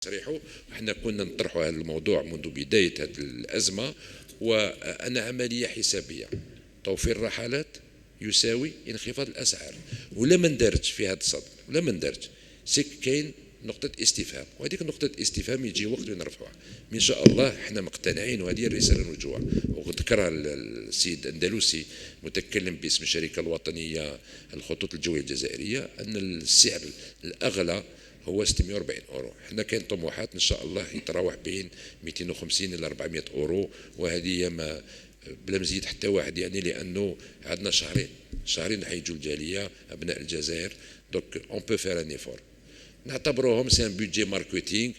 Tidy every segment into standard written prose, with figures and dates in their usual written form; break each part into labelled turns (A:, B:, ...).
A: تصريحه. احنا كنا نطرحوا هذا الموضوع منذ بداية هذه الأزمة، وأنا عملية حسابية. توفير الرحلات يساوي انخفاض الأسعار، ولا ما ندارتش في هذا الصدد، ولا ما ندارتش. سي كاين نقطة استفهام، وهذيك نقطة استفهام يجي وقت نرفعها. إن شاء الله احنا مقتنعين، وهذه الرسالة نرجوها وذكرها السيد أندلسي متكلم باسم الشركة الوطنية الخطوط الجوية الجزائرية، أن السعر الأغلى هو 640 اورو. احنا كاين طموحات ان شاء الله يتراوح بين 250 الى 400 اورو، وهذه ما بلا مزيد حتى واحد، يعني لانه عندنا شهرين حيجوا الجاليه ابناء الجزائر، دونك اون بو فير ان ايفور. نعتبروهم سي ان بودجي ماركتينغ،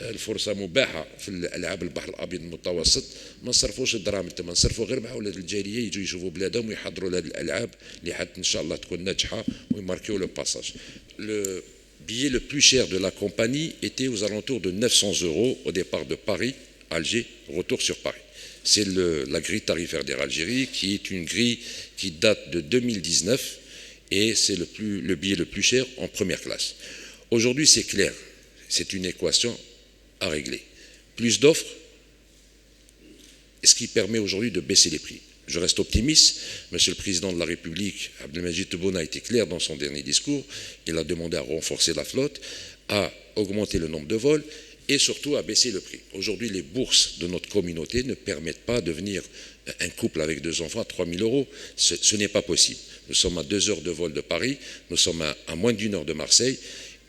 A: الفرصه مباحه في الالعاب البحر الابيض المتوسط، ما نصرفوش الدراهم تما، نصرفوا غير مع اولاد الجاليه يجوا يشوفوا بلادهم ويحضروا لهذه الالعاب اللي حتى ان شاء الله تكون ناجحه ويماركيو لو باساج. billet le plus cher de la compagnie était aux alentours de 900 euros au départ de Paris, Alger, retour sur Paris. C'est la grille tarifaire d'Air Algérie, qui est une grille qui date de 2019, et c'est le billet le plus cher en première classe. Aujourd'hui, c'est clair, c'est une équation à régler. Plus d'offres, ce qui permet aujourd'hui de baisser les prix. Je reste optimiste. Monsieur le Président de la République, Abdelmadjid Tebboune, a été clair dans son dernier discours. Il a demandé à renforcer la flotte, à augmenter le nombre de vols et surtout à baisser le prix. Aujourd'hui, les bourses de notre communauté ne permettent pas de venir un couple avec 2 enfants à 3 000 euros. Ce n'est pas possible. Nous sommes à 2 heures de vol de Paris, nous sommes à moins d'1 heure de Marseille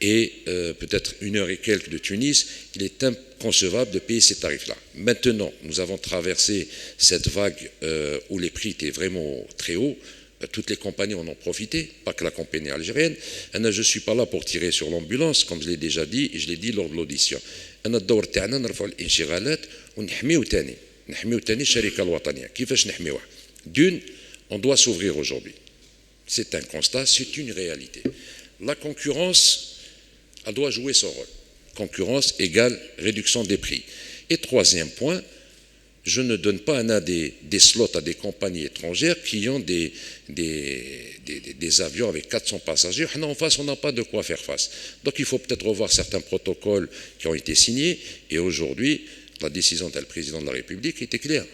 A: et peut-être 1 heure et quelques de Tunis. Il est inconcevable de payer ces tarifs-là. Maintenant, nous avons traversé cette vague où les prix étaient vraiment très hauts. Toutes les compagnies en ont profité, pas que la compagnie algérienne. Je ne suis pas là pour tirer sur l'ambulance, comme je l'ai déjà dit, et je l'ai dit lors de l'audition. الدور تاعنا نرفعوا الانشغالات ونحميو تاني الشركة الوطنية. كيفاش نحميوها؟ D'une, on doit s'ouvrir aujourd'hui. C'est un constat, c'est une réalité. La concurrence, elle doit jouer son rôle. Concurrence égale réduction des prix. Et troisième point, je ne donne pas des slots à des compagnies étrangères qui ont des avions avec 400 passagers. En face, on n'a pas de quoi faire face. Donc il faut peut-être revoir certains protocoles qui ont été signés. Et aujourd'hui, la décision du président de la République était claire.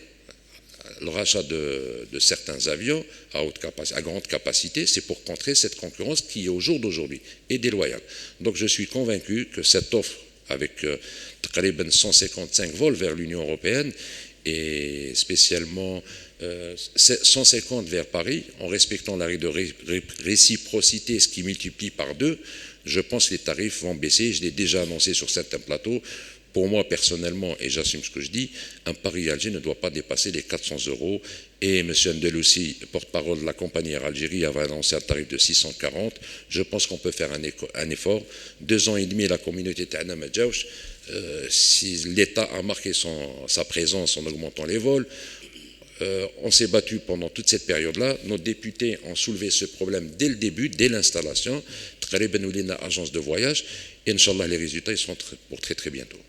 A: Le rachat de certains avions à grande capacité, c'est pour contrer cette concurrence qui, au jour d'aujourd'hui, est déloyale. Donc je suis convaincu que cette offre, avec 155 vols vers l'Union européenne, et spécialement 150 vers Paris, en respectant la règle de réciprocité, ce qui multiplie par 2, je pense que les tarifs vont baisser. Je l'ai déjà annoncé sur certains plateaux. Pour moi, personnellement, et j'assume ce que je dis, un Paris-Alger ne doit pas dépasser les 400 euros. Et M. Andalousi, porte-parole de la compagnie Air Algérie, avait annoncé un tarif de 640. Je pense qu'on peut faire un effort. 2 ans et demi, la communauté Ta'ana Madjaouch, si l'État a marqué sa présence en augmentant les vols, on s'est battu pendant toute cette période-là. Nos députés ont soulevé ce problème dès le début, dès l'installation. Agence de voyage. Et Inch'Allah, les résultats ils seront pour très très bientôt.